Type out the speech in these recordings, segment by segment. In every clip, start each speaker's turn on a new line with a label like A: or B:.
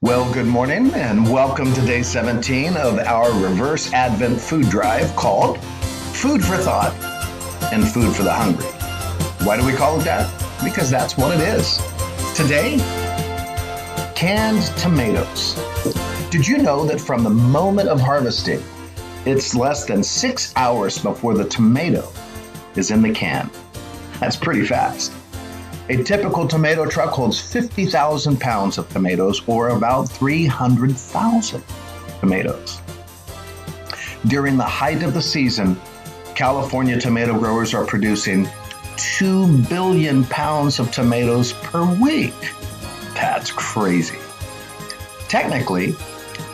A: Well, good morning and welcome to day 17 of our reverse Advent food drive called Food for Thought and Food for the Hungry. Why do we call it that? Because that's what it is. Today, canned tomatoes. Did you know that from the moment of harvesting, it's less than 6 hours before the tomato is in the can? That's pretty fast. A typical tomato truck holds 50,000 pounds of tomatoes, or about 300,000 tomatoes. During the height of the season, California tomato growers are producing 2 billion pounds of tomatoes per week. That's crazy. Technically,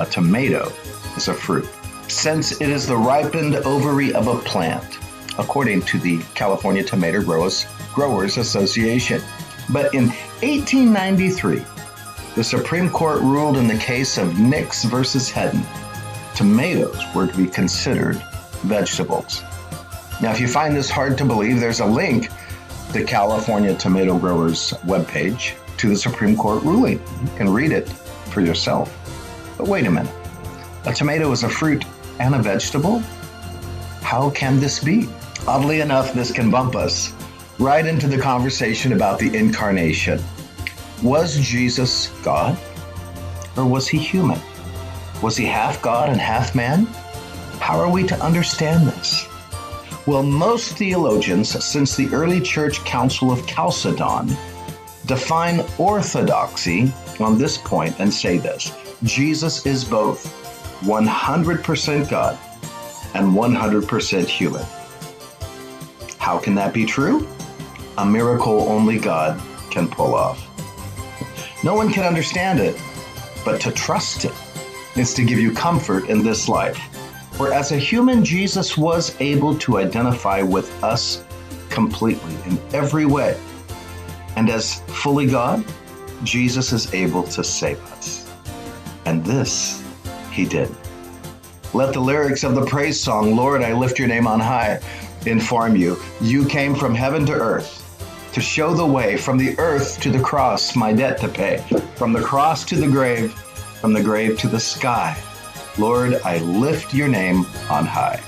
A: a tomato is a fruit, since it is the ripened ovary of a plant, according to the California Tomato Growers Association. But in 1893, the Supreme Court ruled in the case of Nix versus Hedden, tomatoes were to be considered vegetables. Now, if you find this hard to believe, there's a link to the California Tomato Growers webpage to the Supreme Court ruling. You can read it for yourself. But wait a minute, a tomato is a fruit and a vegetable? How can this be? Oddly enough, this can bump us right into the conversation about the incarnation. Was Jesus God, or was he human? Was he half God and half man? How are we to understand this? Well, most theologians since the early church council of Chalcedon define orthodoxy on this point and say this: Jesus is both 100% God and 100% human. How can that be true? A miracle only God can pull off. No one can understand it, but to trust it is to give you comfort in this life. For as a human, Jesus was able to identify with us completely in every way. And as fully God, Jesus is able to save us. And this he did. Let the lyrics of the praise song, "Lord, I lift your name on high," inform you. You came from heaven to earth to show the way, from the earth to the cross, my debt to pay, from the cross to the grave, from the grave to the sky. Lord, I lift your name on high.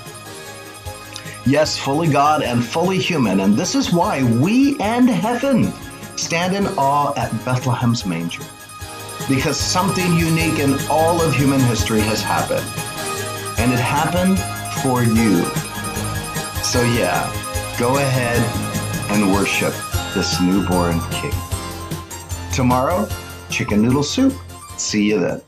A: Yes, fully God and fully human, and this is why we and heaven stand in awe at Bethlehem's manger, because something unique in all of human history has happened, and it happened for you. So yeah, go ahead and worship this newborn king. Tomorrow, chicken noodle soup. See you then.